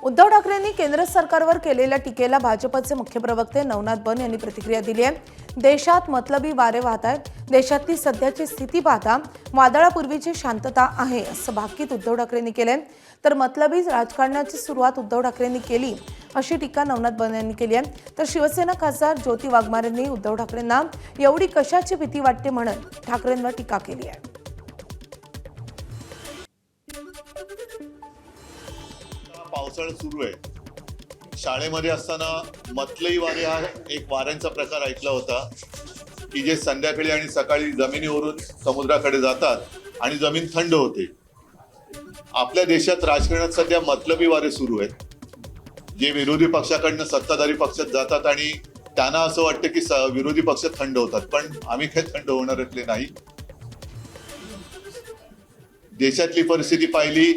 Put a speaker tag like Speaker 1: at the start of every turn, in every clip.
Speaker 1: उद्धव ठाकरेंनी केंद्र सरकारवर केलेल्या टीकेला भाजपचे मुख्य प्रवक्ते नवनाथ बन यांनी प्रतिक्रिया दिली आहे। देशात मतलबी वारे वाहत आहेत। देशातली सध्याची स्थिती पाहता वादळापूर्वीची शांतता आहे असं भाकीत उद्धव ठाकरेंनी केले। तर मतलबी राजकारणाची सुरुवात उद्धव ठाकरेंनी केली अशी टीका नवनाथ बन यांनी केली आहे। तर शिवसेना खासदार ज्योती वाघमारे यांनी उद्धव ठाकरेंना एवढी कशाची भीती वाटते म्हणत ठाकरेंवर टीका केली आहे।
Speaker 2: पावसाळा सुरू आहे। शाळेमध्ये असताना मतलई वारे हा एक वाऱ्यांचा प्रकार ऐकला होता की जे संध्याकाळी आणि सकाळी जमिनीवरून समुद्राकडे जातात आणि जमीन थंड होते। आपल्या देशात राजकारणात सध्या मतलबी वारे सुरू आहेत, जे विरोधी पक्षाकडनं सत्ताधारी पक्षात जातात आणि त्यांना असं वाटतं की विरोधी पक्ष थंड होतात, पण आम्ही काही थंड होणारतले नाही। देशातली परिस्थिती पाहिली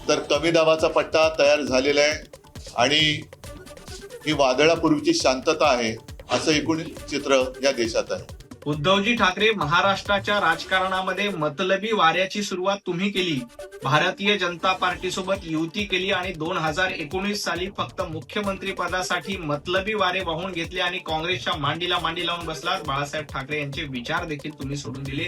Speaker 2: तर कमी दाबाचा पट्टा तयार झालेला आहे आणि ही वादळापूर्वीची शांतता आहे असं एकूण चित्र या देशात आहे।
Speaker 3: उद्धवजी ठाकरे, महाराष्ट्राच्या राजकारणामध्ये मतलबी वाऱ्याची सुरुवात तुम्ही केली। भारतीय जनता पार्टी सोबत युती केली आणि 2019 साली फक्त मुख्यमंत्री पदासाठी मतलबी वारे वाहून घेतले आणि काँग्रेसच्या मांडीला मांडी लावून बसलात। बाळासाहेब ठाकरे यांचे विचार देखील तुम्ही सोडून दिले,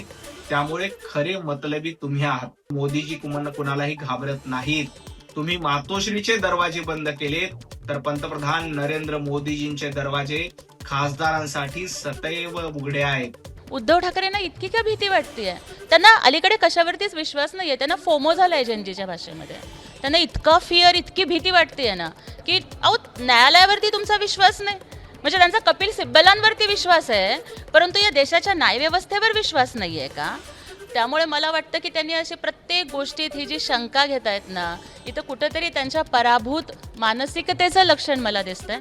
Speaker 3: त्यामुळे खरे मतलबी तुम्ही आहात। मोदीजी कुणालाही घाबरत नाहीत। तुम्ही मातोश्रीचे दरवाजे बंद केलेत, तर पंतप्रधान नरेंद्र मोदीजींचे दरवाजे खासदारांसाठी सदैव उघडे आहेत।
Speaker 4: उद्धव ठाकरेंना इतकी काय भीती वाटतेय? त्यांना अलीकडे कशावरतीच विश्वास नाहीये। त्यांना फोमो झालाय जनजीच्या भाषेमध्ये। त्यांना इतका फिअर, इतकी भीती वाटतेय ना की अहो, न्यायालयावरती तुमचा विश्वास नाही, म्हणजे त्यांचा कपिल सिब्बलांवरती विश्वास आहे परंतु या देशाच्या न्यायव्यवस्थेवर विश्वास नाहीये का? त्यामुळे मला वाटतं की त्यांनी अशी प्रत्येक गोष्टीत ही जी शंका घेत आहेत ना, इथं कुठेतरी त्यांच्या पराभूत मानसिकतेचं लक्षण मला दिसतंय।